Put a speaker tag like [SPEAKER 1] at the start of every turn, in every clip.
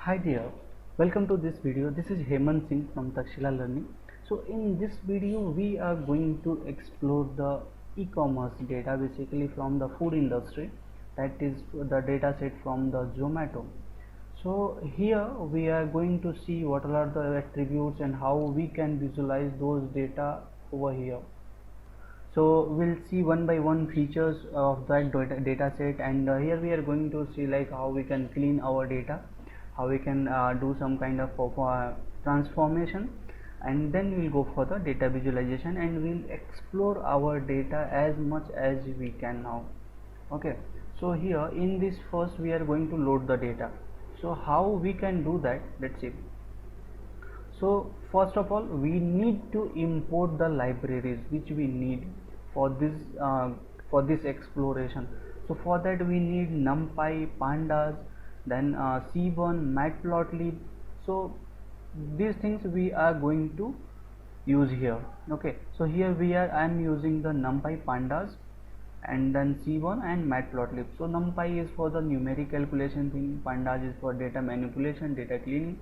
[SPEAKER 1] Hi dear, welcome to this video. This is Hemant Singh from Takshila Learning. So in this video we are going to explore the e-commerce data, basically from the food industry, that is the data set from the Zomato. So here we are going to see what are the attributes and how we can visualize those data over here. So we'll see one by one features of that data set, and here we are going to see like how we can clean our data, how we can do some kind of transformation, and then we'll go for the data visualization and we'll explore our data as much as we can now. Okay, so here in this first we are going to load the data. So how we can do that, let's see. So first of all we need to import the libraries which we need for this exploration. So for that we need NumPy, Pandas, then Seaborn, Matplotlib. So these things we are going to use here. Okay, so here I am using the NumPy, Pandas, and then Seaborn and Matplotlib. So NumPy is for the numeric calculation thing, Pandas is for data manipulation, data cleaning,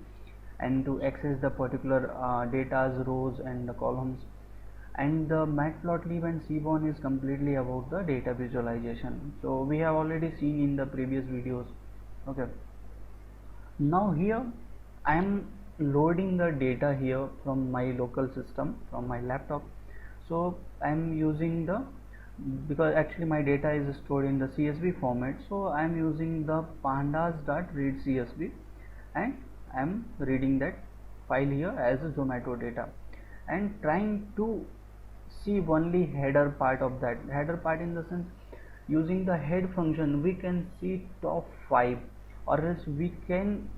[SPEAKER 1] and to access the particular data's rows and the columns. And the Matplotlib and Seaborn is completely about the data visualization. So we have already seen in the previous videos. Okay, now here I am loading the data here from my local system, from my laptop. So I am using the, because actually my data is stored in the CSV format, so I am using the pandas.read CSV, and I am reading that file here as a Zomato data and trying to see only header part of that. Header part in the sense, using the head function we can see top 5, or else we can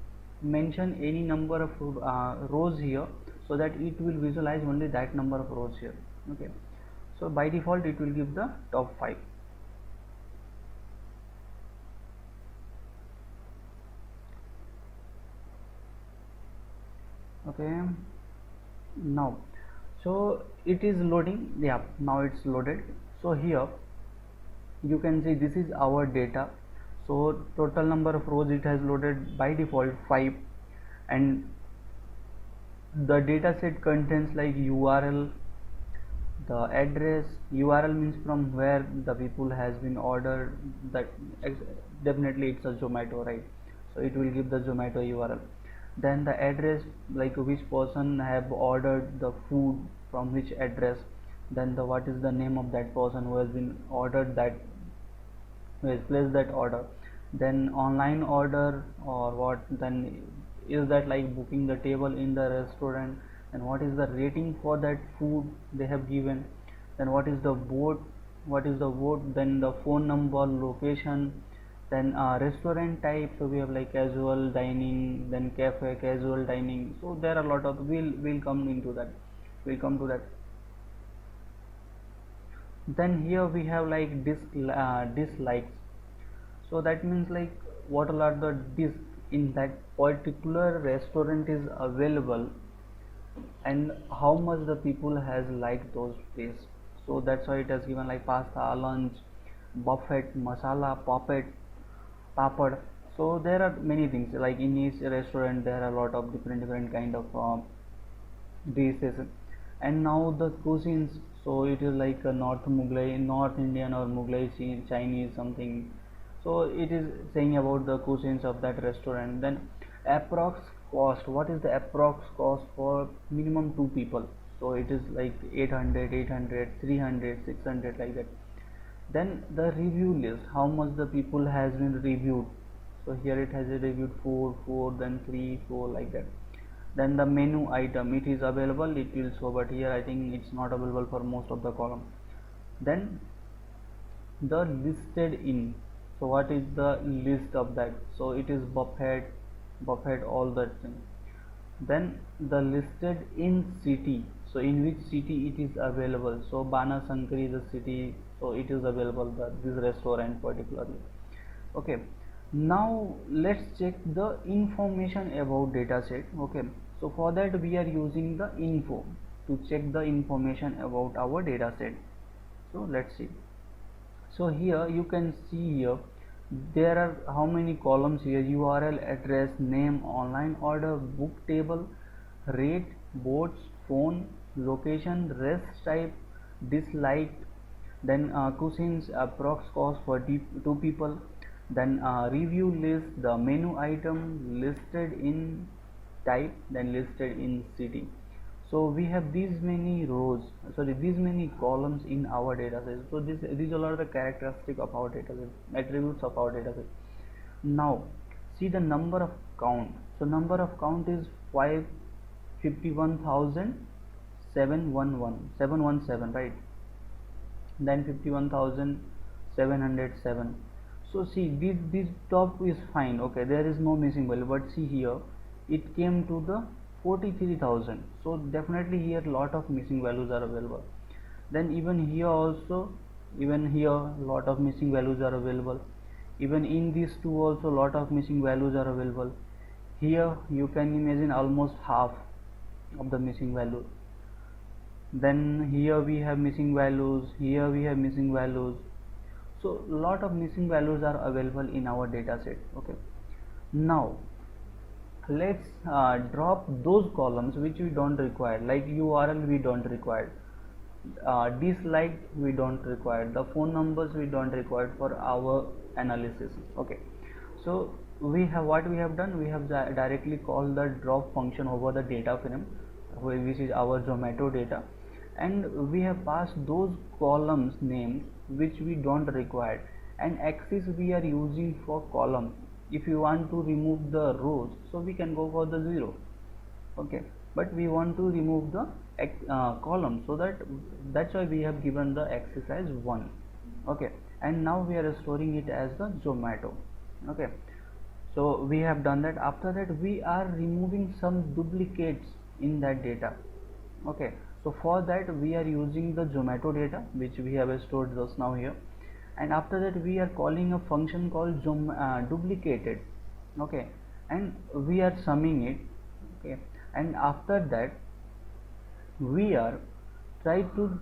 [SPEAKER 1] mention any number of rows here, so that it will visualize only that number of rows here. Okay, so by default it will give the top 5. Okay, now so it is loading. Yeah, now it's loaded. So here you can see this is our data. So total number of rows it has loaded by default 5, and the data set contains like URL, the address. URL means from where the people has been ordered, that definitely it's a Zomato, right? So it will give the Zomato URL. Then the address, like which person have ordered the food from which address. Then the what is the name of that person who has been ordered that, who has placed that order. Then online order or what, then is that like booking the table in the restaurant, and what is the rating for that food they have given. Then what is the vote, then the phone number, location, then restaurant type. So we have like casual dining, then cafe, casual dining. So there are a lot of, we'll come into that, we'll come to that. Then here we have like dislikes. So that means like what are the discs in that particular restaurant is available, and how much the people has liked those dishes. So that's why it has given like pasta, lunch, buffet, masala, puppet, papad. So there are many things, like in each restaurant there are a lot of different kind of dishes. And now the cuisines, so it is like a North Indian or Mughlai Chinese something. So it is saying about the cuisines of that restaurant. Then approx cost, what is the approx cost for minimum 2 people. So it is like 800, 300, 600, like that. Then the review list, how much the people has been reviewed. So here it has a reviewed 4, then 3, 4, like that. Then the menu item, it is available, it will show, but here I think it's not available for most of the column. Then the listed in, so what is the list of that. So it is buffet, all that thing. Then the listed in city, so in which city it is available. So Banasankari is a city, so it is available, this restaurant particularly. Okay, now let's check the information about dataset. Okay, so for that we are using the info to check the information about our dataset. So let's see. So here you can see here there are how many columns here: URL, address, name, online order, book table, rate, boats, phone, location, rest type, disliked, then cuisines, approx cost for two people, then review list, the menu item, listed in type, then listed in city. So we have these many rows, sorry, these many columns in our data set. So these all are the characteristic of our data set, attributes of our data set. Now see the number of count. So number of count is 551,717, right? Then 51,707. So see, this top is fine, okay, there is no missing value, but see here it came to the 43,000. So definitely here lot of missing values are available. Then even here also, even here lot of missing values are available. Even in these two also lot of missing values are available. Here you can imagine almost half of the missing value. Then here we have missing values, here we have missing values. So lot of missing values are available in our data set. Okay, now let's drop those columns which we don't require, like URL we don't require, disliked we don't require, the phone numbers we don't require for our analysis. Okay, so we have, what we have done, we have directly called the drop function over the data frame, which is our Zomato data, and we have passed those columns names which we don't require, and axis we are using for column. If you want to remove the rows, so we can go for the 0, okay, but we want to remove the column, so that's why we have given the axis as 1. Okay, and now we are storing it as the Zomato. Okay, so we have done that. After that we are removing some duplicates in that data. Okay, so for that we are using the Zomato data which we have stored just now here, and after that we are calling a function called duplicated. Okay, and we are summing it. Okay, and after that we are try to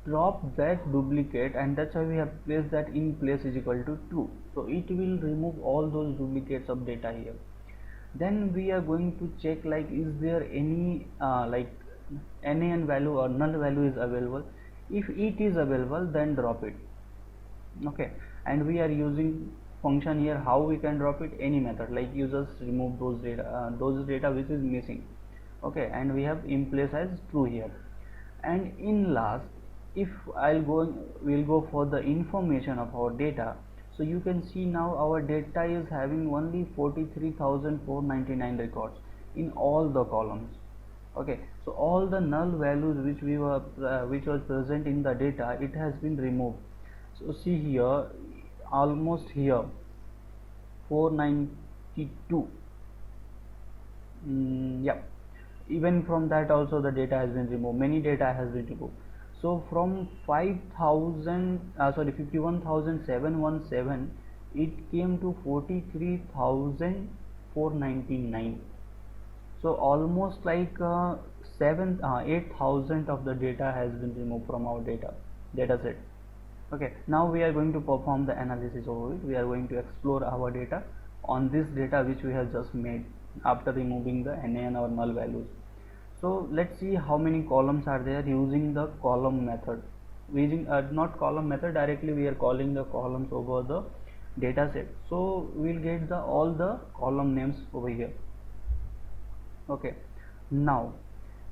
[SPEAKER 1] drop that duplicate, and that's why we have placed that in place is equal to true. So it will remove all those duplicates of data here. Then we are going to check, like, is there any like NaN value or null value is available. If it is available, then drop it. Okay, and we are using function here. How we can drop it? Any method, like you just remove those data which is missing. Okay, and we have in place as true here. And in last, if we'll go for the information of our data. So you can see now our data is having only 43,499 records in all the columns. Okay, so all the null values which was present in the data, it has been removed. So see here, almost here 492. Yeah, even from that also the data has been removed. Many data has been removed. So from 51,717, it came to 43,499. So almost like 8,000 of the data has been removed from our data set. Okay, now we are going to perform the analysis over it. We are going to explore our data on this data which we have just made after removing the NaN or null values. So let's see how many columns are there using the column method. Using not column method, directly we are calling the columns over the data set. So we'll get all the column names over here. Okay, now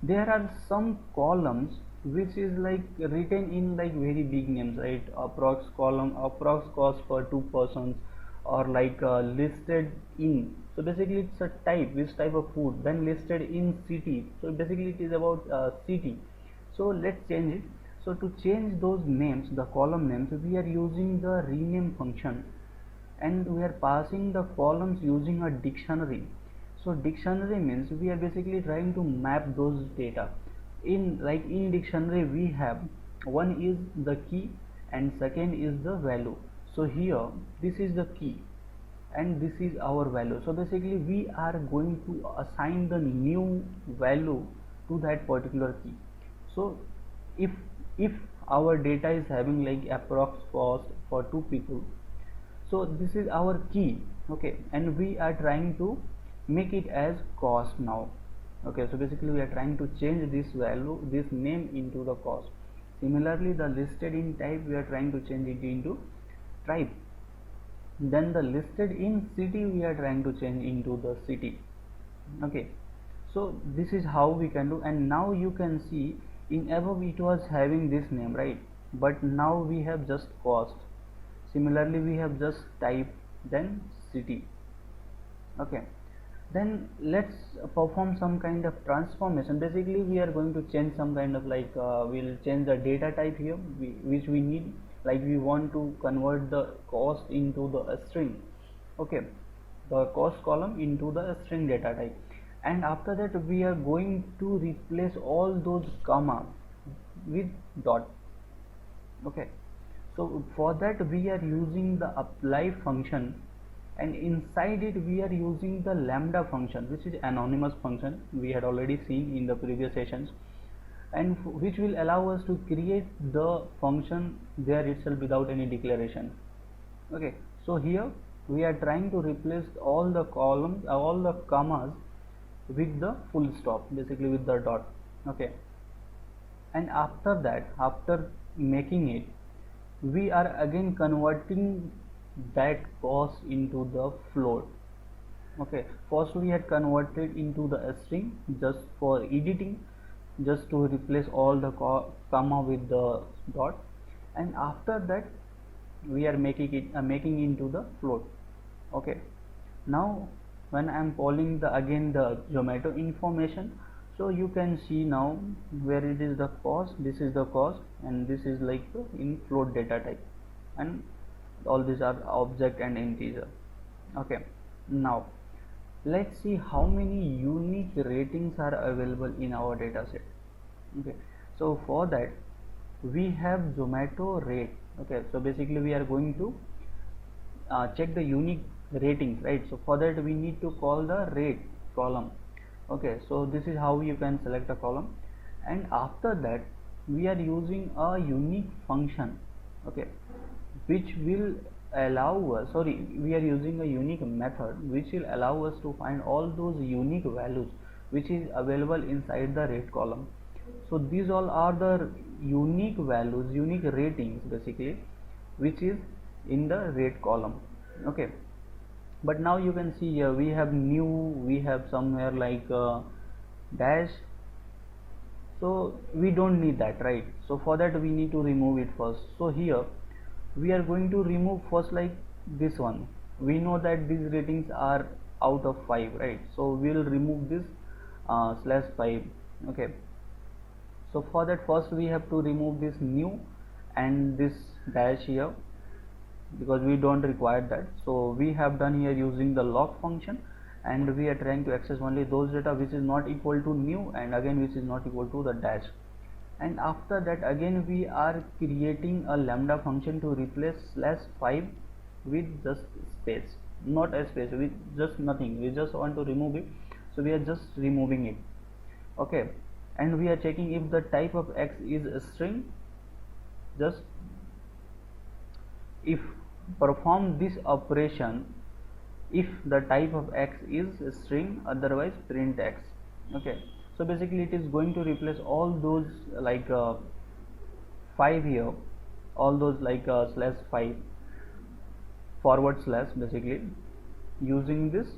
[SPEAKER 1] there are some columns which is like written in like very big names, right? Approx column, approx cost for 2 persons, or like listed in. So basically it's a type, which type of food. Then listed in city, so basically it is about city. So let's change it. So to change those names, the column names, we are using the rename function, and we are passing the columns using a dictionary. So dictionary means we are basically trying to map those data. In dictionary we have, one is the key and second is the value. So here this is the key and this is our value. So basically we are going to assign the new value to that particular key. So if our data is having like approx cost for 2 people, So this is our key, okay, and we are trying to make it as cost now. Okay, so basically we are trying to change this value, this name into the cost. Similarly, the listed in type, we are trying to change it into tribe. Then the listed in city, we are trying to change into the city. Okay, so this is how we can do. And now you can see in above it was having this name, right? But now we have just cost. Similarly, we have just type, then city. Okay, then let's perform some kind of transformation. Basically we are going to change some kind of like we'll change the data type here, which we need, like we want to convert the cost into the string. Okay, the cost column into the string data type, and after that we are going to replace all those comma with dot. Okay, so for that we are using the apply function, and inside it we are using the lambda function, which is anonymous function we had already seen in the previous sessions, and which will allow us to create the function there itself without any declaration. Okay, so here we are trying to replace all the columns, all the commas with the full stop, basically with the dot. Okay, and after that, after making it, we are again converting that cost into the float. Okay, first we had converted into the string just for editing, just to replace all the comma with the dot, and after that we are making it making into the float. Okay, now when I am calling the again the Zomato information, so you can see now where it is the cost, this is the cost, and this is like in float data type, and all these are object and integer. Okay, now let's see how many unique ratings are available in our data set. Okay, so for that we have Zomato rate. Okay, so basically we are going to check the unique ratings, right? So for that we need to call the rate column. Okay, so this is how you can select a column, and after that we are using a unique function. Okay, which will allow us, sorry, we are using a unique method which will allow us to find all those unique values which is available inside the rate column. So these all are the unique values, unique ratings basically, which is in the rate column. Okay, but now you can see here we have new, we have somewhere like dash, so we don't need that, right? So for that we need to remove it first. So here we are going to remove first like this one. We know that these ratings are out of 5, right? So we will remove this /5. Okay, so for that first we have to remove this new and this dash here, because we don't require that. So we have done here using the log function, and we are trying to access only those data which is not equal to new, and again which is not equal to the dash. And after that again we are creating a lambda function to replace /5 with just space, not a space, with just nothing, we just want to remove it, so we are just removing it. Okay, and we are checking if the type of x is a string, just if perform this operation if the type of x is a string, otherwise print x. Okay, so basically it is going to replace all those like 5 here, all those like /5 / basically using this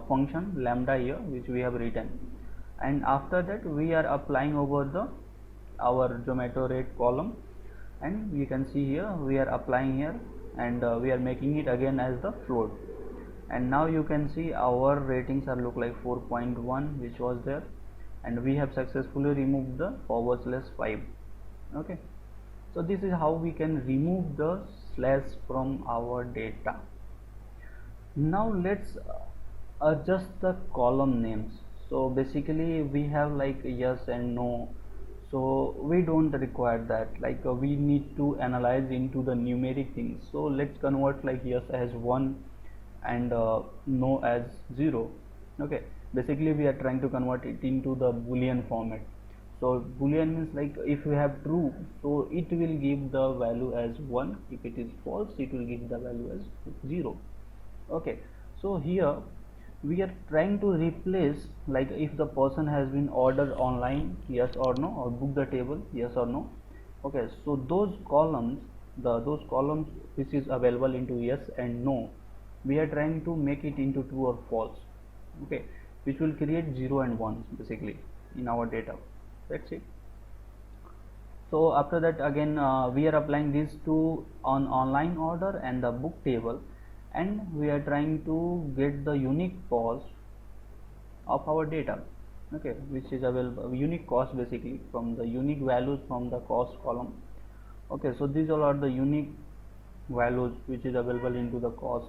[SPEAKER 1] function lambda here which we have written. And after that we are applying over the our Zomato rate column, and you can see here we are applying here, and we are making it again as the float. And now you can see our ratings are look like 4.1 which was there, and we have successfully removed the /5. Okay, so this is how we can remove the slash from our data. Now let's adjust the column names. So basically we have like yes and no, so we don't require that, like we need to analyze into the numeric things. So let's convert like yes as 1 and no as 0. Okay, basically we are trying to convert it into the boolean format. So boolean means like if you have true, so it will give the value as 1. If it is false, it will give the value as 0. Okay, so here we are trying to replace, like if the person has been ordered online, yes or no, or book the table, yes or no. Okay, so those columns, those columns which is available into yes and no, we are trying to make it into true or false. Okay, which will create 0 and 1 basically in our data. That's it. So after that again we are applying these two on online order and the book table, and we are trying to get the unique cost of our data. Okay, which is available, unique cost basically from the unique values from the cost column. Okay, so these all are the unique values which is available into the cost.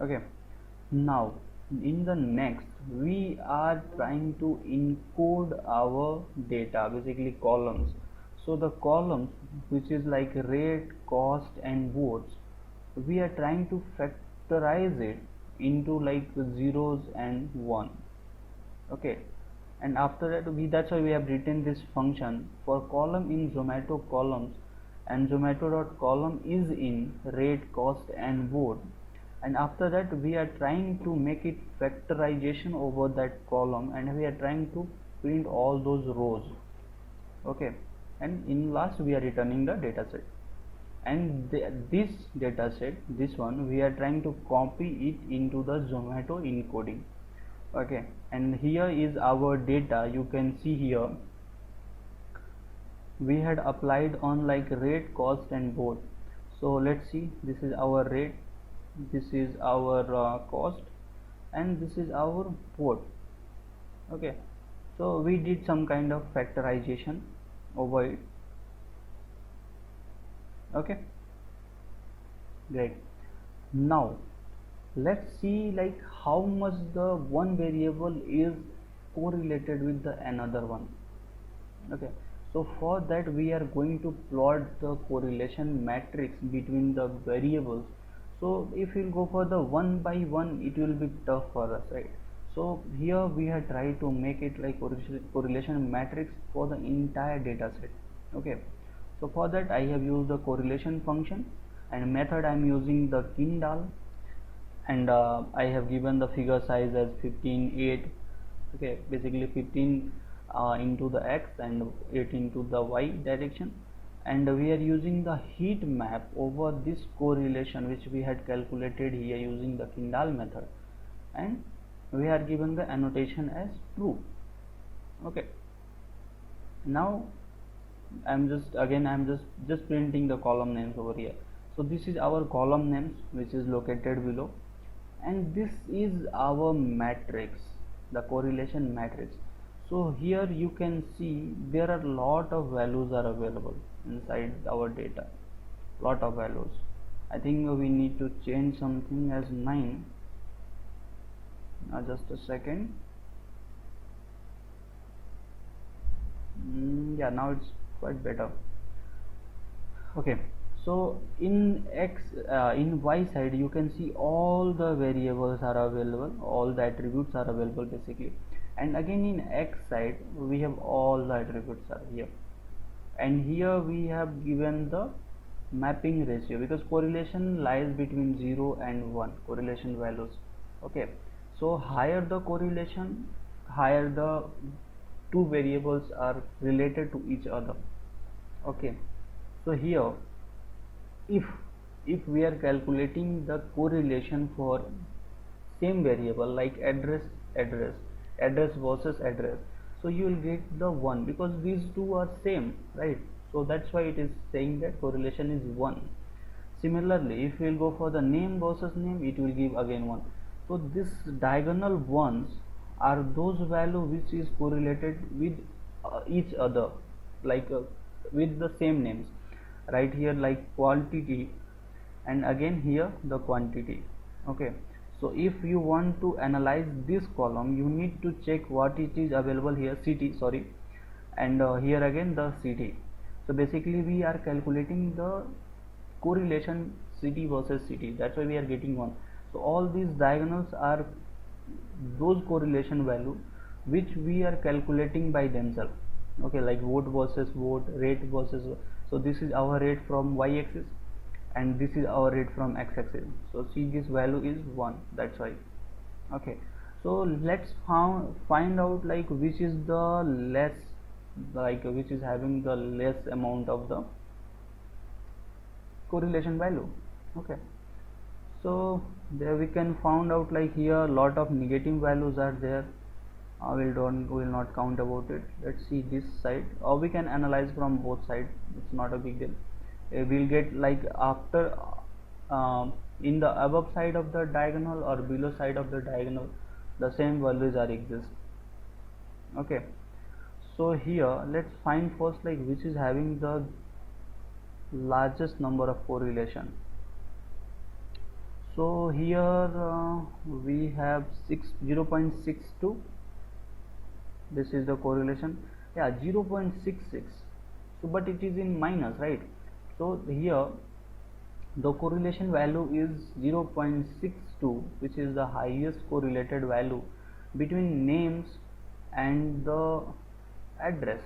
[SPEAKER 1] Okay, now in the next we are trying to encode our data, basically columns. So the columns which is like rate, cost and votes, we are trying to factorize it into like zeros and one. Okay, and after that that's why we have written this function for column in Zomato columns, and Zomato.column is in rate, cost and vote. And after that we are trying to make it factorization over that column, and we are trying to print all those rows. Okay, and in last we are returning the data set, and this data set, this one, we are trying to copy it into the Zomato encoding. Okay, and here is our data. You can see here we had applied on like rate, cost and vote. So let's see, this is our rate, this is our cost, and this is our vote. Okay, so we did some kind of factorization over it. Okay, great. Now let's see like how much the one variable is correlated with the another one. Okay, so for that we are going to plot the correlation matrix between the variables. So if we'll go for the one by one, it will be tough for us, right? So here we have tried to make it like correlation matrix for the entire data set. Okay, so for that I have used the correlation function, and method I am using the Kindle, and I have given the figure size as 15:8. Okay, basically 15 into the x and 8 into the y direction, and we are using the heat map over this correlation which we had calculated here using the Kindle method, and we are given the annotation as true. Okay, now I'm just printing the column names over here. So this is our column names which is located below, and this is our matrix, the correlation matrix. So here you can see there are lot of values are available inside our data, lot of values. I think we need to change something as 9. Now just a second. Yeah, now it's quite better. Okay, so in in y side you can see all the variables are available, all the attributes are available basically, and again in x side we have all the attributes are here, and here we have given the mapping ratio because correlation lies between 0 and 1 correlation values. Okay, so higher the correlation, higher the two variables are related to each other. Okay, so here if we are calculating the correlation for same variable like address versus address, so you will get the 1 because these two are same, right? So that's why it is saying that correlation is 1. Similarly, if we will go for the name versus name, it will give again 1. So this diagonal ones are those value which is correlated with each other, like with the same names, right here like quantity, and again here the quantity. Okay, so if you want to analyze this column, you need to check what it is available here, CT, sorry, and here again the CT. So basically we are calculating the correlation CT versus CT, that's why we are getting 1. So all these diagonals are those correlation value which we are calculating by themselves. Okay, like vote versus vote, rate versus, so this is our rate from y-axis and this is our rate from x-axis. So see, this value is 1, that's why. Okay, so let's find out like which is the less, like which is having the less amount of the correlation value. Okay, so there we can found out like here lot of negative values are there. We will not count about it. Let's see this side, or we can analyze from both sides, it's not a big deal. We'll get like after in the above side of the diagonal or below side of the diagonal the same values are exist. Okay, so here let's find first like which is having the largest number of correlation. So here we have 0.62, this is the correlation, yeah, 0.66. so but it is in minus, right? So here the correlation value is 0.62, which is the highest correlated value between names and the address.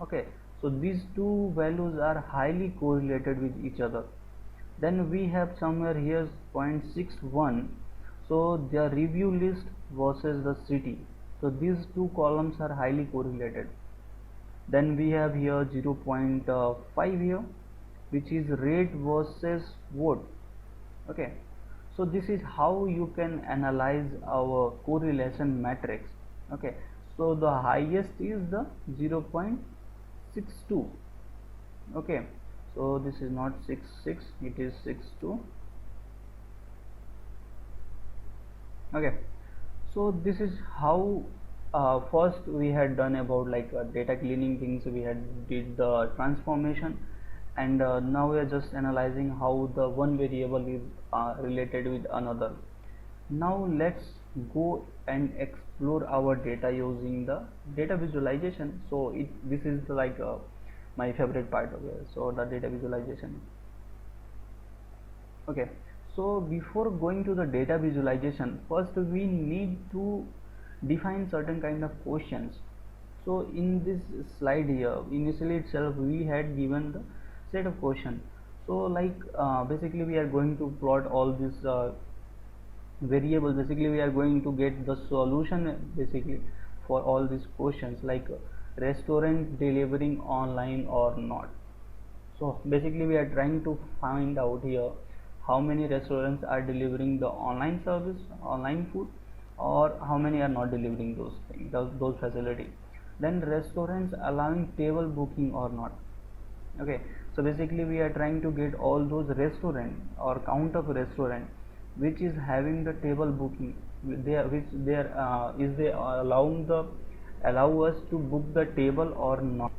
[SPEAKER 1] Okay, so these two values are highly correlated with each other. Then we have somewhere here 0.61, so the review list versus the city, so these two columns are highly correlated. Then we have here 0.5 here, which is rate versus vote. Okay, so this is how you can analyze our correlation matrix. Okay, so the highest is the 0.62. okay, so this is not 66, it is 62. okay, so this is how first we had done about like data cleaning things, we had did the transformation, and now we are just analyzing how the one variable is related with another. Now let's go and explore our data using the data visualization. So this is like my favorite part of it, so the data visualization. Okay, so before going to the data visualization, first we need to define certain kind of questions. So in this slide here, initially itself we had given the set of question. So like basically we are going to plot all these variables. Basically we are going to get the solution basically for all these questions, like restaurant delivering online or not. So basically we are trying to find out here how many restaurants are delivering the online service, online food, or how many are not delivering those things, those facilities. Then restaurants allowing table booking or not. Okay, so basically we are trying to get all those restaurant or count of restaurant which is having the table booking, is they allow us to book the table or not.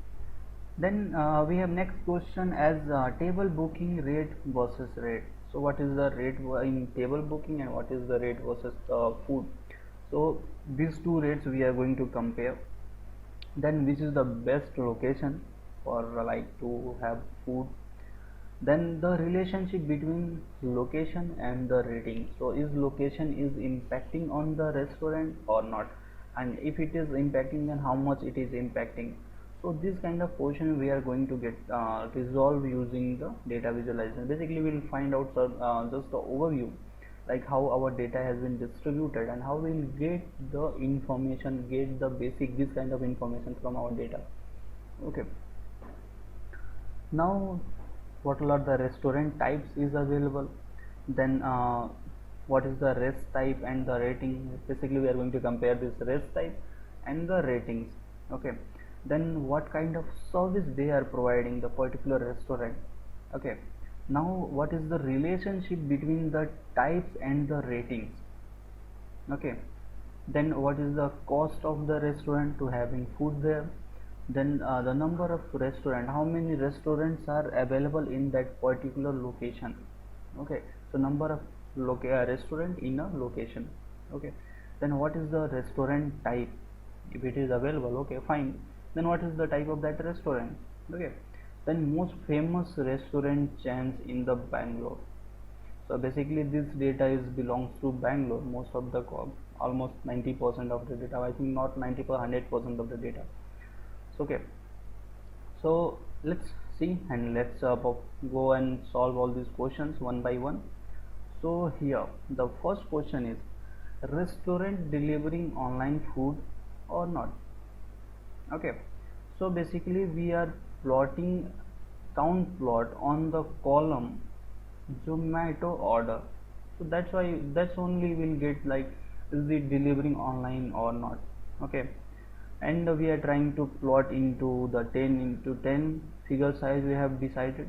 [SPEAKER 1] Then we have next question as table booking rate versus rate. So what is the rate in table booking and what is the rate versus food? So these two rates we are going to compare. Then which is the best location for like to have food. Then the relationship between location and the rating. So is location is impacting on the restaurant or not, and if it is impacting, then how much it is impacting. So this kind of question we are going to get resolved using the data visualization. Basically we will find out just the overview, like how our data has been distributed and how we will get the information, get the basic this kind of information from our data. Okay, now what are the restaurant types is available, then what is the rest type and the rating. Basically we are going to compare this rest type and the ratings. Okay, then what kind of service they are providing the particular restaurant. Okay, now what is the relationship between the types and the ratings. Okay, then what is the cost of the restaurant to having food there. Then the number of restaurant, how many restaurants are available in that particular location. Okay, so number of restaurant in a location. Okay, then what is the restaurant type, if it is available. Okay, fine, then what is the type of that restaurant. Okay, then most famous restaurant chains in the Bangalore. So basically this data is belongs to Bangalore, most of the almost 90% of the data. I think not 90 per 100% of the data. So okay, so let's see and let's go and solve all these questions one by one. So here the first question is, restaurant delivering online food or not? Okay, so basically we are plotting count plot on the column Zomato order. So that's only will get like, is it delivering online or not? Okay, and we are trying to plot into the 10 into 10 figure size we have decided,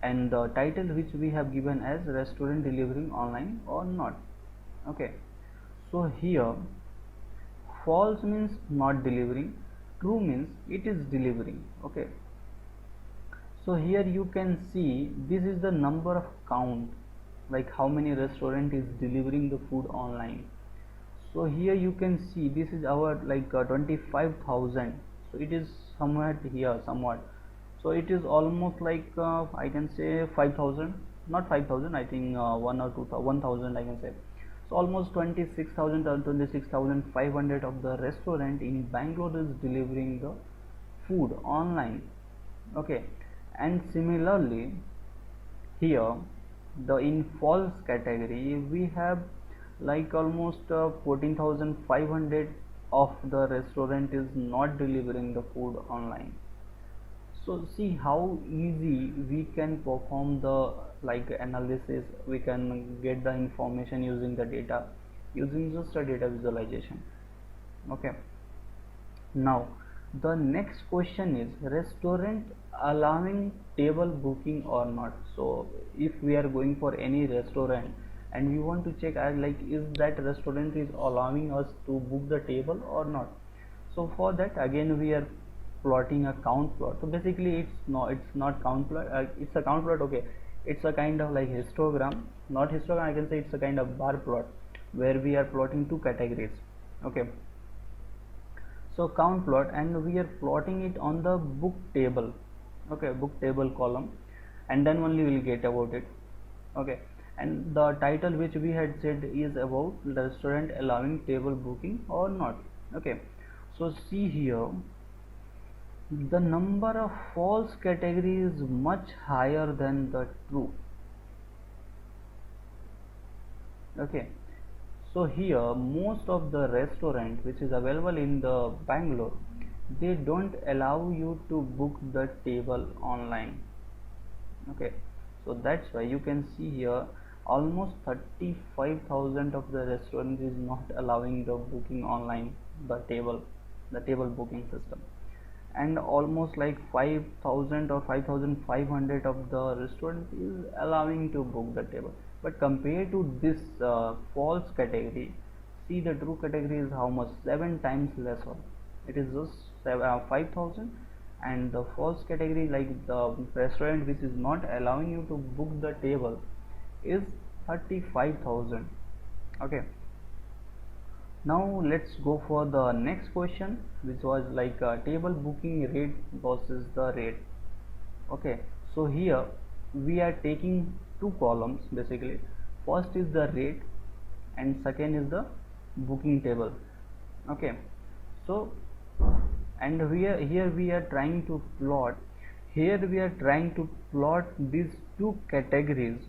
[SPEAKER 1] and the title which we have given as restaurant delivering online or not. Okay, so here false means not delivering, true means it is delivering. Okay, so here you can see this is the number of count, like how many restaurant is delivering the food online. So here you can see this is our like 25,000, so it is somewhat here somewhat, so it is almost like I can say 5,000, not 5,000, I think 1 or 2 1,000 I can say. So almost 26,000 or 26,500 of the restaurant in Bangalore is delivering the food online. Okay, and similarly here the in false category we have like almost 14,500 of the restaurant is not delivering the food online. So see how easy we can perform the like analysis, we can get the information using the data, using just a data visualization. Okay, now the next question is, restaurant allowing table booking or not? So if we are going for any restaurant and we want to check like, is that restaurant is allowing us to book the table or not? So for that again we are plotting a count plot. So basically it's not count plot, it's a count plot. Okay, it's a kind of like histogram, not histogram, I can say it's a kind of bar plot where we are plotting two categories. Okay, so count plot, and we are plotting it on the book table. Okay, book table column, and then only we will get about it. Okay, and the title which we had said is about the restaurant allowing table booking or not. Okay, so see here the number of false category is much higher than the true. Okay, so here most of the restaurant which is available in the Bangalore, they don't allow you to book the table online. Okay, so that's why you can see here almost 35,000 of the restaurant is not allowing the booking online, the table booking system, and almost like 5,000 or 5,500 of the restaurant is allowing to book the table. But compared to this false category, see the true category is how much, 7 times lesser. It is just 5,000, and the false category, like the restaurant which is not allowing you to book the table, is 35,000. Okay, now let's go for the next question, which was like table booking rate versus the rate. Okay, so here we are taking two columns basically. First is the rate and second is the booking table. Okay, so and here we are trying to plot, these two categories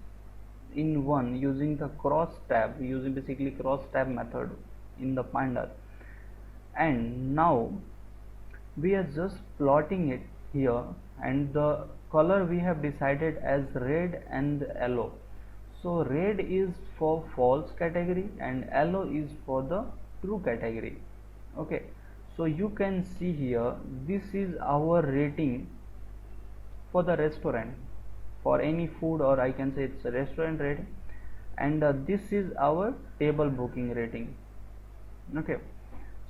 [SPEAKER 1] in one using the cross tab, using basically cross tab method in the Pandas. And now we are just plotting it here, and the color we have decided as red and yellow. So red is for false category and yellow is for the true category. Okay, so you can see here this is our rating for the restaurant, for any food, or I can say it's a restaurant rating, and this is our table booking rating. Okay,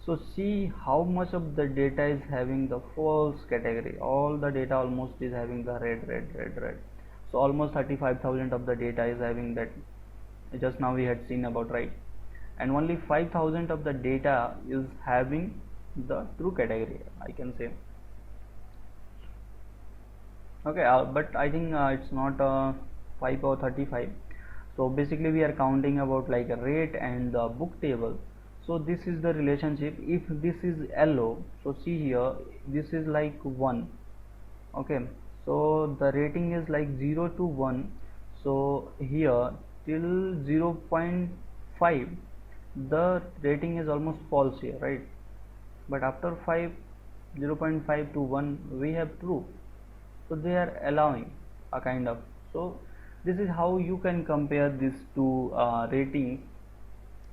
[SPEAKER 1] so see how much of the data is having the false category. All the data almost is having the red. So almost 35,000 of the data is having that, just now we had seen about, right? And only 5,000 of the data is having the true category, I can say. Okay, but I think it's not 5 or 35. So basically we are counting about like a rate and the book table. So this is the relationship. If this is yellow, so see here, this is like 1. Okay, so the rating is like 0 to 1. So here till 0.5 the rating is almost false here, right? But after 5, 0.5 to 1 we have true. So they are allowing a kind of. So this is how you can compare these two ratings,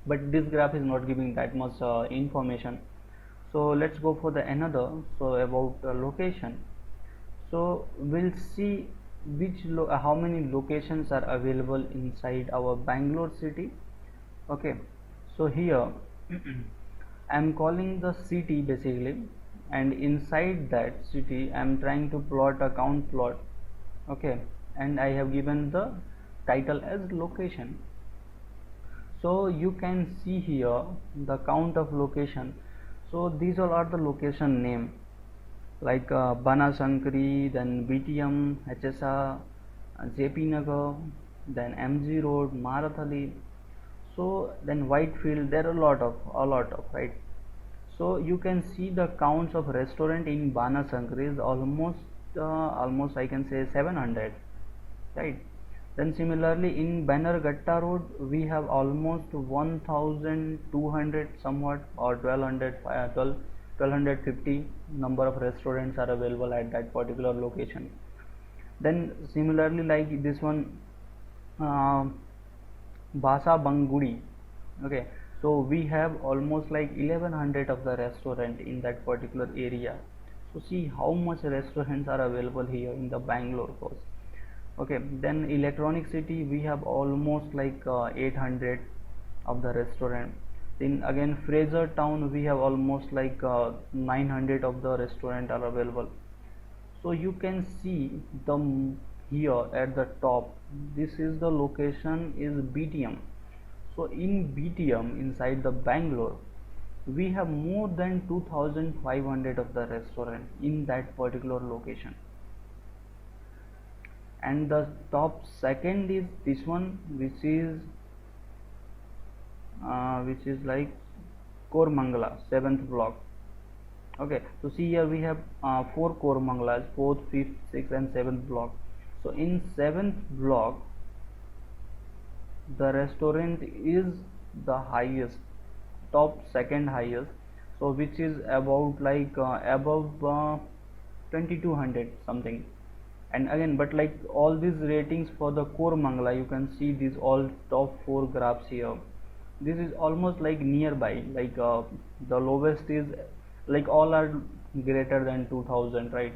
[SPEAKER 1] but this graph is not giving that much information. So let's go for the another. So about location, so we'll see how many locations are available inside our Bangalore city. Okay, so here I'm calling the city basically, and inside that city I'm trying to plot a count plot. Okay, and I have given the title as location. So you can see here the count of location. So these all are the location name, like Banasankari, then BTM, HSR, JP Nagar, then MG Road, Marathali. So then Whitefield, there are a lot of, right? So you can see the counts of restaurant in Banasankari is almost I can say 700, right? Then similarly in Bannerghatta Road we have almost 1200 somewhat, or 1250 number of restaurants are available at that particular location. Then similarly like this one, Basa Bangudi. Okay, so we have almost like 1100 of the restaurant in that particular area. So see how much restaurants are available here in the Bangalore coast. Okay, then Electronic City we have almost like 800 of the restaurant. Then again Fraser Town we have almost like 900 of the restaurant are available. So you can see the here at the top, this is the location is BTM. So in BTM inside the Bangalore we have more than 2500 of the restaurant in that particular location. And the top second is this one, which is like Kormangala 7th block. Okay, so see here we have 4 Kormangalas, 4th, 5th, 6th and 7th block. So in 7th block the restaurant is the highest, top second highest, so which is about like above 2200 something. And again, but like all these ratings for the Kormangala, you can see these all top 4 graphs here. This is almost like nearby, like the lowest is like all are greater than 2000, right?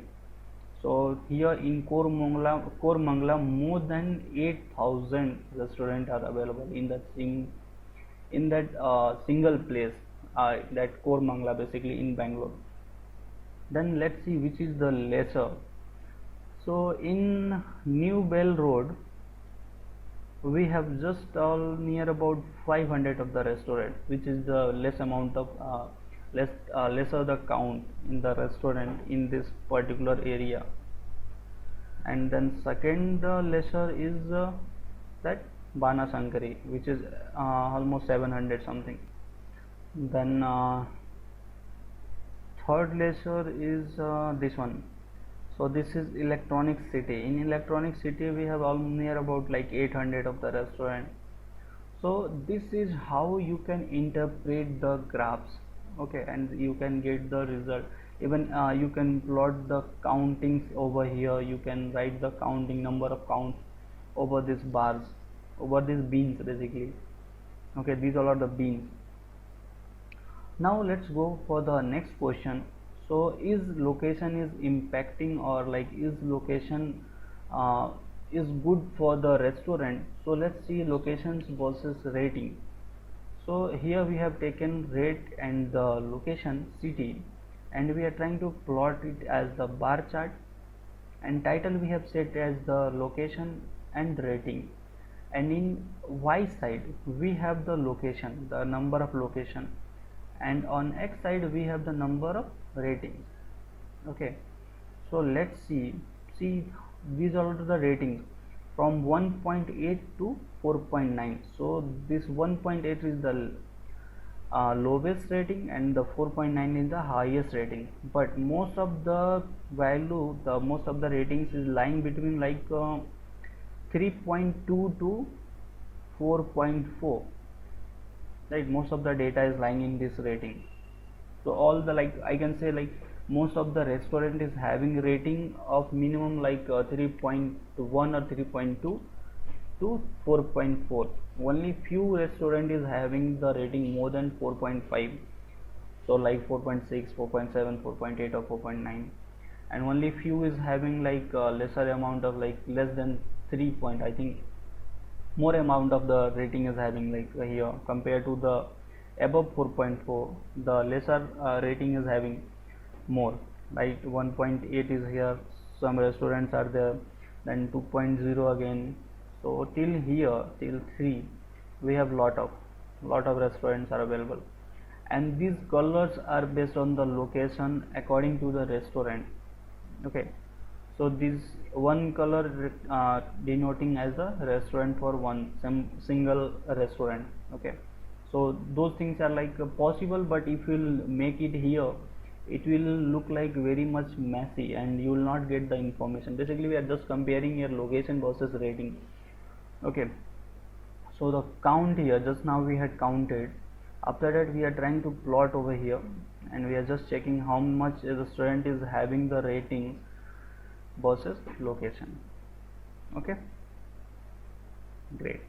[SPEAKER 1] So here in Kormangala more than 8000 restaurants are available in that single place, that Kormangala basically in Bangalore. Then let's see which is the lesser. So in New Bell Road we have just all near about 500 of the restaurant, which is the less amount of lesser the count in the restaurant in this particular area. And then second lesser is that Banasankari, which is almost 700 something. Then third lesser is this one. So this is Electronic City. In Electronic City we have all near about like 800 of the restaurant. So this is how you can interpret the graphs. Okay, and you can get the result. Even you can plot the countings over here. You can write the counting number of counts over these bars, over these beans basically. Okay, these all are the beans. Now let's go for the next question. So is location is impacting, or like is location is good for the restaurant? So let's see locations versus rating. So here we have taken rate and the location city, and we are trying to plot it as the bar chart, and title we have set as the location and rating. And in Y side we have the location, the number of location, and on X side we have the number of ratings. Okay, so let's see these are the ratings from 1.8 to 4.9. so this 1.8 is the lowest rating and the 4.9 is the highest rating, but most of the most of the ratings is lying between 3.2 to 4.4, right? Most of the data is lying in this rating. So all the, I can say, most of the restaurant is having rating of minimum 3.1 or 3.2 to 4.4. Only few restaurant is having the rating more than 4.5, so 4.6, 4.7, 4.8 or 4.9, and only few is having lesser amount of less than 3 point. I think more amount of the rating is having here compared to the above 4.4, the lesser rating is having more, right? 1.8 is here, some restaurants are there, then 2.0 again. So till here, till 3, we have lot of restaurants are available, and these colors are based on the location according to the restaurant. Okay, so this one color denoting as a restaurant for some single restaurant. Okay, so those things are possible, but if you'll make it here, it will look like very much messy and you will not get the information. Basically we are just comparing your location versus rating. Okay, so the count here, just now we had counted. After that we are trying to plot over here, and we are just checking how much a restaurant is having the rating versus location. Okay, great.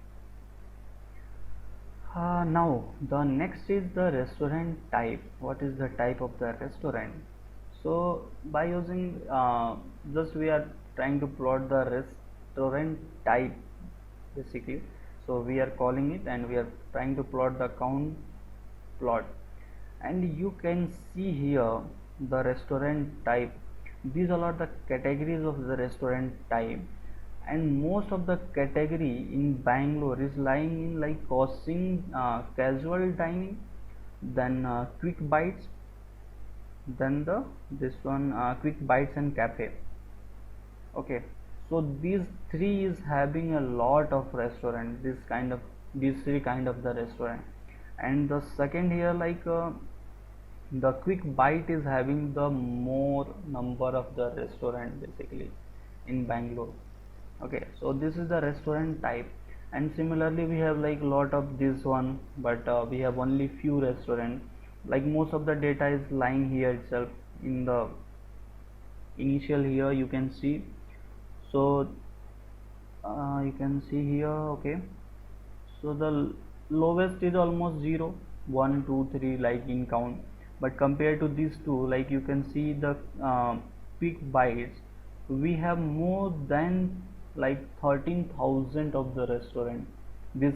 [SPEAKER 1] Now the next is the restaurant type. What is the type of the restaurant? So by using just we are trying to plot the restaurant type basically. So we are calling it, and we are trying to plot the count plot, and you can see here the restaurant type. These all are the categories of the restaurant type, and most of the category in Bangalore is lying in costing, casual dining, then quick bites, then this one quick bites and cafe. Okay, so these three is having a lot of restaurant, these three kind of the restaurant. And the second here, the quick bite is having the more number of the restaurant basically in Bangalore. Okay, so this is the restaurant type, and similarly we have lot of this one, but we have only few restaurant. Most of the data is lying here itself in the initial here, you can see. So you can see here. Okay, so the lowest is almost 0, 1, 2, 3 in count, but compared to these two, you can see the quick bites, we have more than 13,000 of the restaurant, this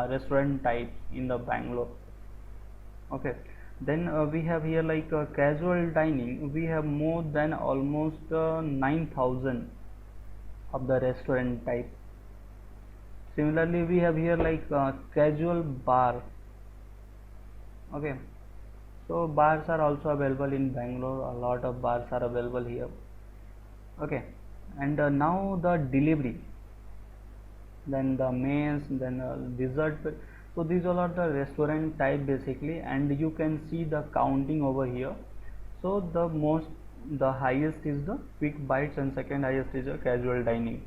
[SPEAKER 1] restaurant type in the Bangalore. Okay, then we have here casual dining, we have more than almost 9,000 of the restaurant type. Similarly we have here casual bar. Okay, so bars are also available in Bangalore, a lot of bars are available here. Okay, and now the delivery, then the mains, then dessert. So these all are the restaurant type basically, and you can see the counting over here. So the highest is the quick bites, and second highest is the casual dining,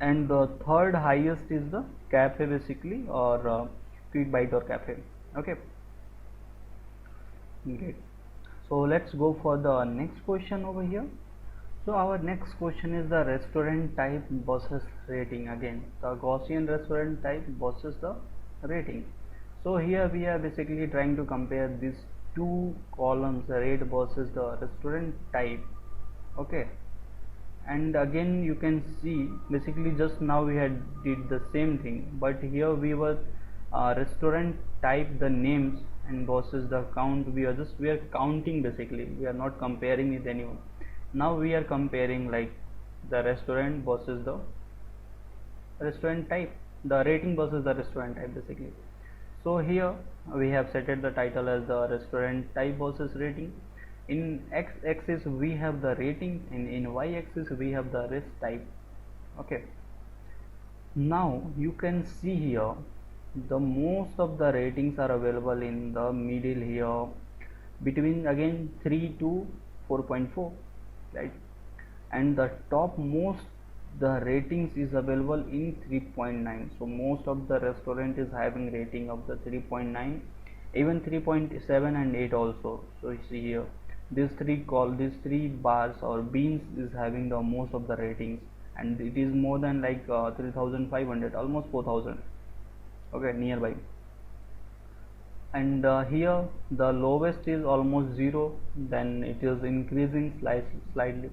[SPEAKER 1] and the third highest is the cafe basically, or quick bite or cafe. Okay, great. So let's go for the next question over here. So our next question is the restaurant type versus rating. Again, the Gaussian restaurant type versus the rating. So here we are basically trying to compare these two columns, the rate versus the restaurant type. Okay, and again you can see basically just now we had did the same thing, but here we were restaurant type, the names, and versus the count. We are counting basically, we are not comparing with anyone. Now we are comparing the restaurant versus the restaurant type, the rating versus the restaurant type basically. So here we have set the title as the restaurant type versus rating. In x-axis we have the rating, and in y-axis we have the rest type. Okay, now you can see here the most of the ratings are available in the middle here, between again 3 to 4.4, right? And the top most the ratings is available in 3.9. so most of the restaurant is having rating of the 3.9, even 3.7 and 8 also. So you see here, these three bars or beans is having the most of the ratings, and it is more than like 3500, almost 4000, okay, nearby. And here the lowest is almost 0, then it is increasing slightly,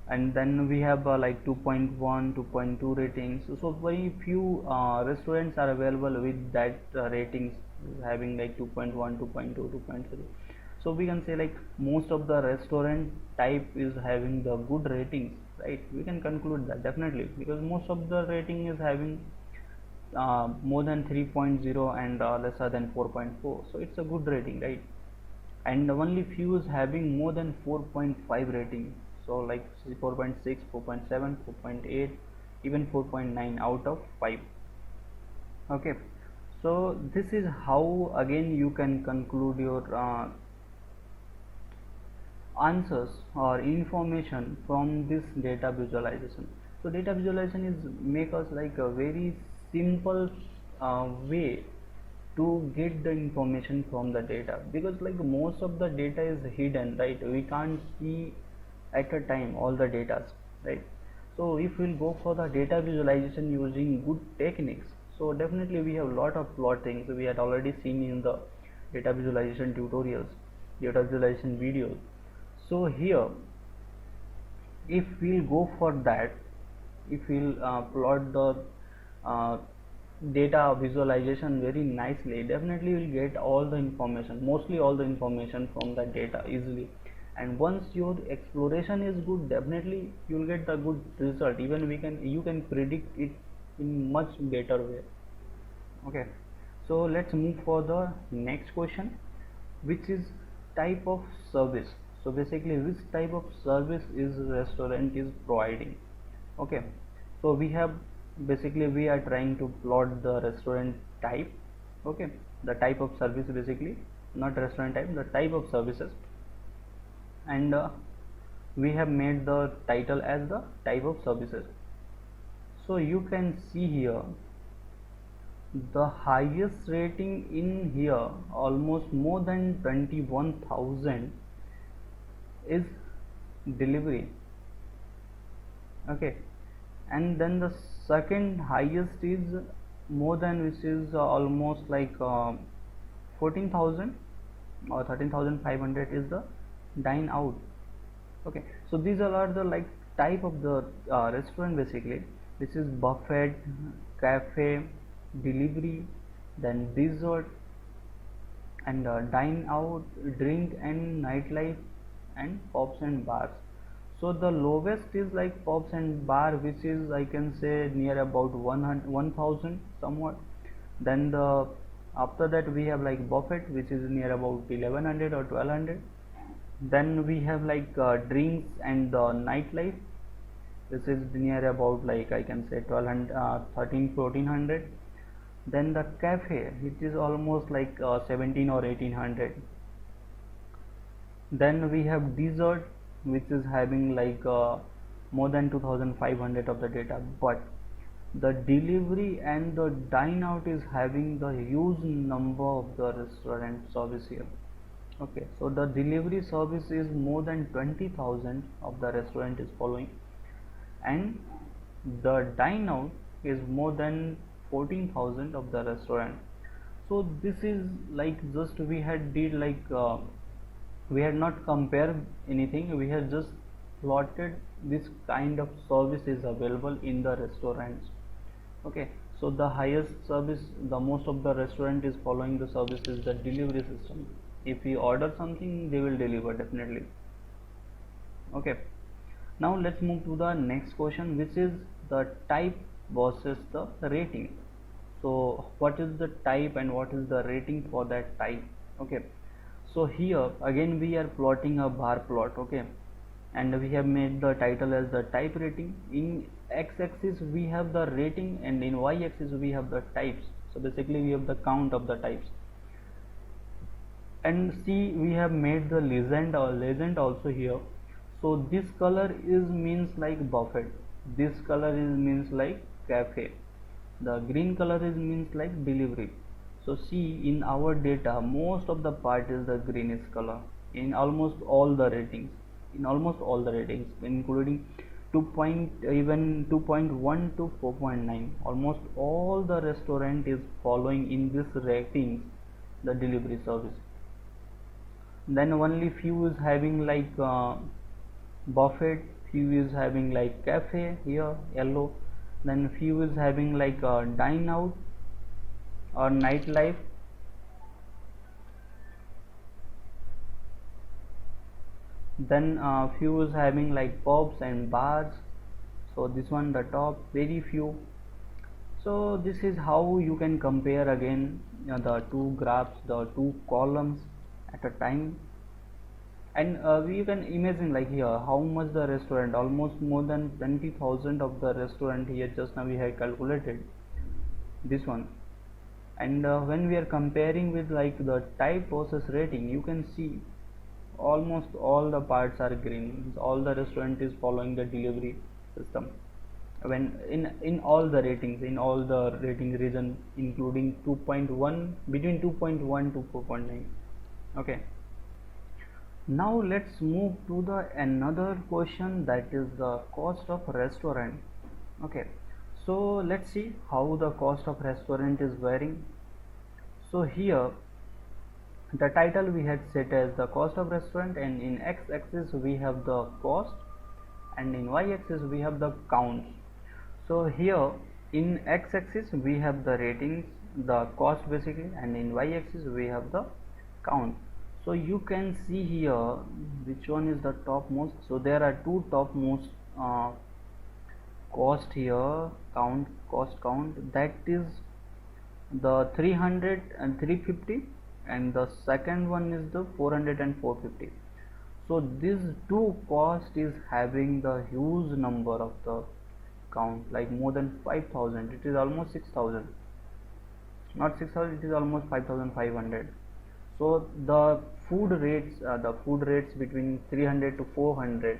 [SPEAKER 1] and then we have like 2.1, 2.2 ratings. So very few restaurants are available with that ratings having like 2.1, 2.2, 2.3. So we can say like most of the restaurant type is having the good ratings, right? We can conclude that definitely, because most of the rating is having more than 3.0 and lesser than 4.4, so it's a good rating, right? And only few is having more than 4.5 rating, so like 4.6, 4.7, 4.8, even 4.9 out of 5. Okay, so this is how again you can conclude your answers or information from this data visualization. So data visualization is make us like a very simple way to get the information from the data, because like most of the data is hidden, right? We can't see at a time all the data, right? So if we'll go for the data visualization using good techniques, so definitely we have a lot of things we had already seen in the data visualization tutorials, data visualization videos. So here if we'll go for that, if we'll plot the uh, data visualization very nicely, definitely we'll get all the information, mostly all the information from the data easily. And once your exploration is good, definitely you'll get the good result, even you can predict it in much better way. Okay, so let's move for the next question, which is type of service. So basically which type of service is restaurant is providing. Okay, so we have basically we are trying to plot the restaurant type. Okay, the type of service, basically not restaurant type, the type of services. And we have made the title as the type of services. So you can see here the highest rating in here, almost more than 21,000, is delivery. Okay, and then the second highest is more than, which is almost like 14,000 or 13,500, is the dine out. Okay, so these all are the like type of the restaurant basically. This is buffet, cafe, delivery, then dessert, and dine out, drink and nightlife, and pubs and bars. So the lowest is like pubs and bar, which is I can say near about 1,000 somewhat. Then the after that we have like buffet, which is near about 1,100 or 1,200. Then we have like drinks and nightlife. This is near about like I can say 1,200, 1,400. Then the cafe, which is almost like 17 or 1,800. Then we have dessert, which is having like more than 2,500 of the data. But the delivery and the dine out is having the huge number of the restaurant service here. Okay, so the delivery service is more than 20,000 of the restaurant is following, and the dine out is more than 14,000 of the restaurant. So this is like just we had did like we had not compared anything, we had just plotted this kind of service is available in the restaurants. Okay, so the highest service, the most of the restaurant is following the service is the delivery system. If we order something, they will deliver definitely. Okay, now let's move to the next question, which is the type versus the rating. So what is the type and what is the rating for that type? Okay, so here again we are plotting a bar plot. Okay, and we have made the title as the type rating. In x-axis we have the rating, and in y-axis we have the types. So basically we have the count of the types. And see, we have made the legend also here. So this color is means like buffet, this color is means like cafe, the green color is means like delivery. So see, in our data most of the part is the greenish color in almost all the ratings, including 2 point, even 2.1 to 4.9, almost all the restaurant is following in this ratings the delivery service. Then only few is having like buffet, few is having like cafe here yellow, then few is having like dine out or nightlife, then few is having like pubs and bars. So this one the top, very few. So this is how you can compare again the two graphs, the two columns at a time. And we can imagine like here how much the restaurant, almost more than 20,000 of the restaurant here just now we have calculated this one. And when we are comparing with like the type versus rating, you can see almost all the parts are green, all the restaurant is following the delivery system when in all the ratings, in all the rating region, including 2.1, between 2.1 to 4.9. okay, now let's move to the another question, that is the cost of restaurant. okay, so let's see how the cost of restaurant is varying. So here the title we had set as the cost of restaurant, and in x-axis we have the cost, and in y-axis we have the count. So here in x-axis we have the ratings, the cost basically, and in y-axis we have the count. So you can see here which one is the topmost. So there are two topmost cost here, cost count, that is the 300 and 350, and the second one is the 400 and 450. So these two cost is having the huge number of the count, like more than 5,000, it is almost 6,000, not 6,000, it is almost 5,500. so the food rates between 300 to 400,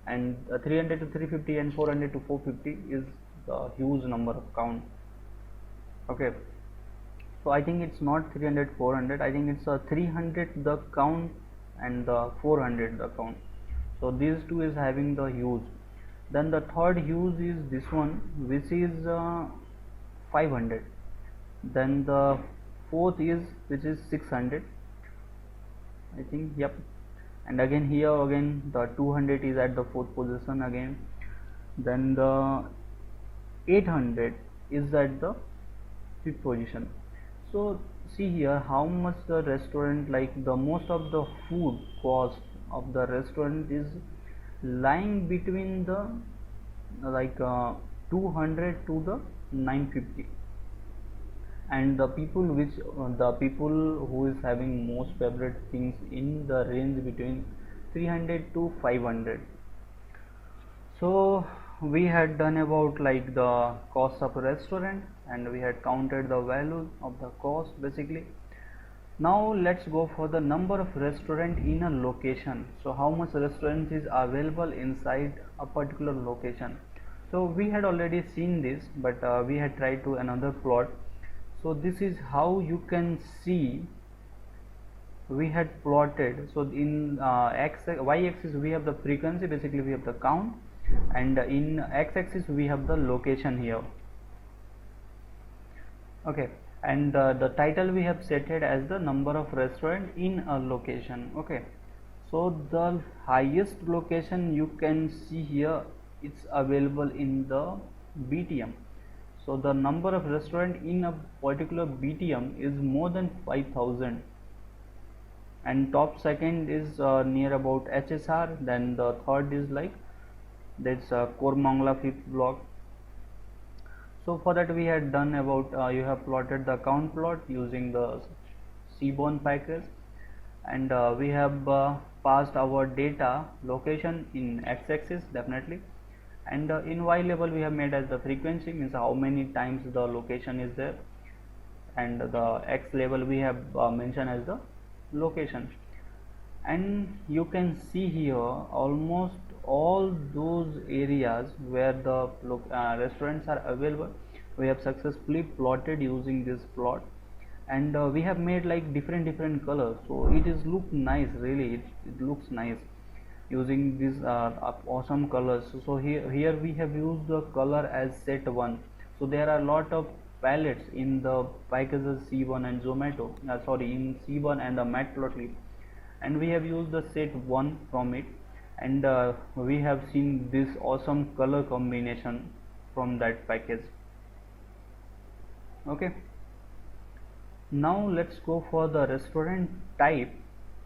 [SPEAKER 1] and 300 to 350 and 400 to 450 is the huge number of count. okay, so I think it's not 300 400, I think it's 300 the count and the 400 the count. So these two is having the huge. Then the third huge is this one, which is 500. Then the fourth is, which is 600, I think, yep. And again here again the 200 is at the fourth position again. Then the 800 is at the fifth position. So see here how much the restaurant, like the most of the food cost of the restaurant is lying between the like 200 to the 950. And the people who is having most favorite things in the range between 300 to 500. So we had done about like the cost of a restaurant, and we had counted the value of the cost basically. Now let's go for the number of restaurant in a location. So how much restaurant is available inside a particular location. So we had already seen this, but we had tried to another plot. So this is how you can see we had plotted. So in y-axis we have the frequency, basically we have the count, and in x-axis we have the location here. okay, and the title we have set it as the number of restaurant in a location. okay, so the highest location you can see here, it's available in the BTM. So the number of restaurant in a particular BTM is more than 5,000, and top second is near about HSR. Then the third is like that's Kormangla fifth block. So for that we had done about you have plotted the count plot using the Seaborn package, and we have passed our data location in x-axis definitely, and in y level we have made as the frequency, means how many times the location is there, and the X label we have mentioned as the location. And you can see here almost all those areas where the restaurants are available, we have successfully plotted using this plot. And we have made like different colors, so it is look nice, really it looks nice using these awesome colors. So here we have used the color as set 1. So there are a lot of palettes in the packages Seaborn and Zomato, in Seaborn and the Matplotlib, and we have used the set 1 from it, and we have seen this awesome color combination from that package. Okay, now let's go for the restaurant type.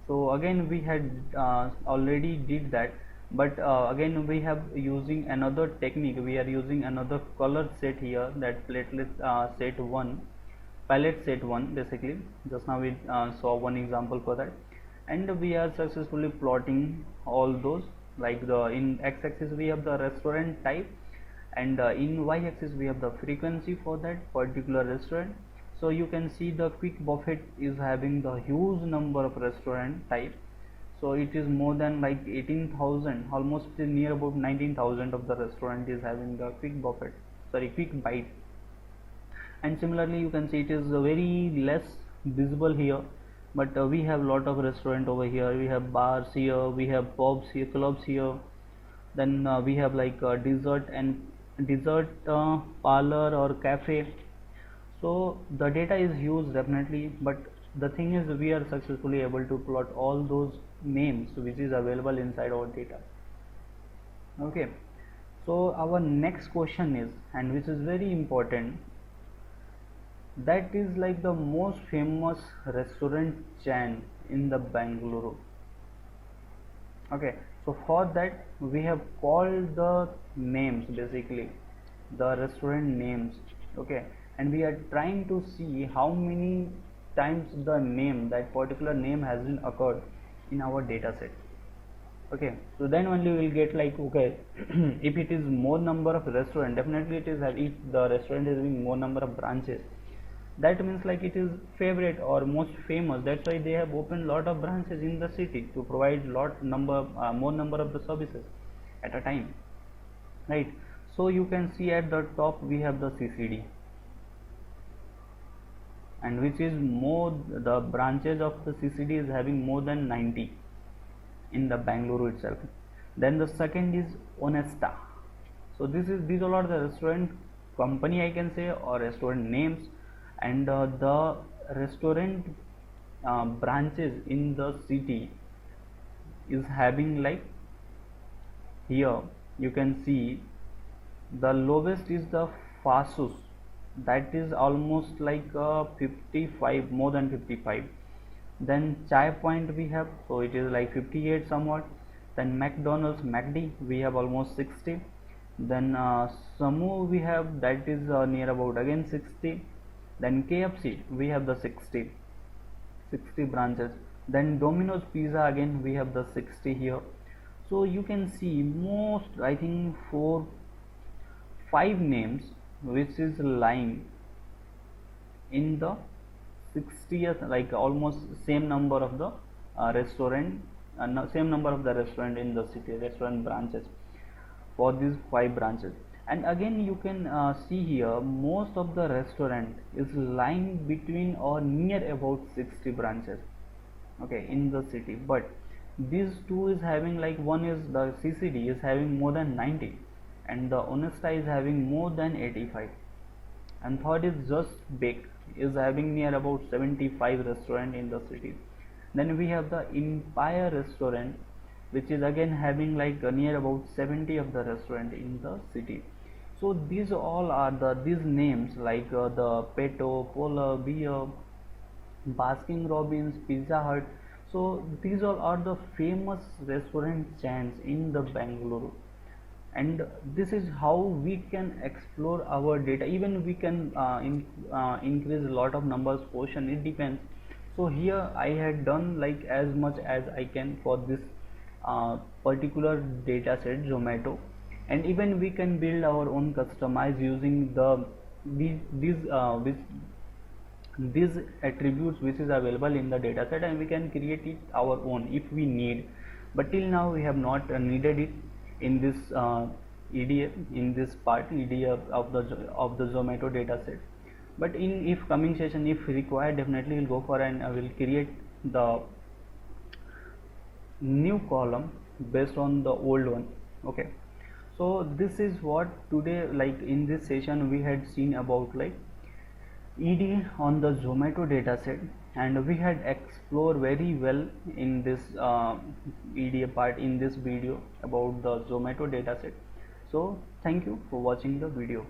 [SPEAKER 1] So again we had already did that, but again we have using another technique. We are using another color set here, that platelet set 1, palette set 1 basically. Just now we saw one example for that, and we are successfully plotting all those. Like the in x-axis we have the restaurant type, and in y-axis we have the frequency for that particular restaurant. So you can see the Quick Buffet is having the huge number of restaurant type. So it is more than like 18,000, almost near about 19,000 of the restaurant is having the Quick Buffet, Quick Bite. And similarly you can see it is very less visible here, but we have lot of restaurant over here. We have bars here, we have pubs here, clubs here, then we have like dessert parlor or cafe. So the data is huge definitely, but the thing is we are successfully able to plot all those names which is available inside our data. Okay, so our next question is, and which is very important, that is like the most famous restaurant chain in the Bangalore. Okay, so for that we have called the names, basically the restaurant names. Okay, and we are trying to see how many times the name, that particular name, has been occurred in our data set. Okay, so then only we will get like, okay, if it is more number of restaurant, definitely it is, if the restaurant is having more number of branches, that means like it is favorite or most famous. That's why they have opened lot of branches in the city to provide more number of the services at a time, right? So you can see at the top we have the CCD, and which is more, the branches of the CCD is having more than 90 in the Bangalore itself. Then the second is Onesta. So these all are the restaurant company, I can say, or restaurant names, and the restaurant branches in the city is having, like here you can see the lowest is the Fasus, that is almost like 55, more than 55. Then Chai Point we have, so it is like 58 somewhat. Then McDonald's, McD, we have almost 60. Then Samu we have, that is near about again 60. Then KFC we have the 60 branches. Then Domino's Pizza, again we have the 60 here. So you can see most, I think 5 names which is lying in the 60th, like almost same number of the same number of the restaurant in the city, restaurant branches for these 5 branches. And again you can see here most of the restaurant is lying between or near about 60 branches, okay, in the city. But these two is having, like, one is the CCD is having more than 90, and the Onesta is having more than 85, and third is Just Bake is having near about 75 restaurant in the city. Then we have the Empire Restaurant, which is again having like near about 70 of the restaurant in the city. So these all are these names, like the Peto, Polar Beer, Baskin Robbins, Pizza Hut. So these all are the famous restaurant chains in the Bangalore, and this is how we can explore our data. Even we can increase a lot of numbers portion, it depends. So here I had done like as much as I can for this particular data set Zomato, and even we can build our own customize using the these these attributes which is available in the data set, and we can create it our own if we need. But till now we have not needed it in this EDA, in this part EDA of the Zomato data set. But in if coming session, if required, definitely we'll go for and I will create the new column based on the old one. Okay, so this is what today, like in this session we had seen about like ED on the Zomato dataset, and we had explored very well in this EDA part in this video about the Zomato dataset. So thank you for watching the video.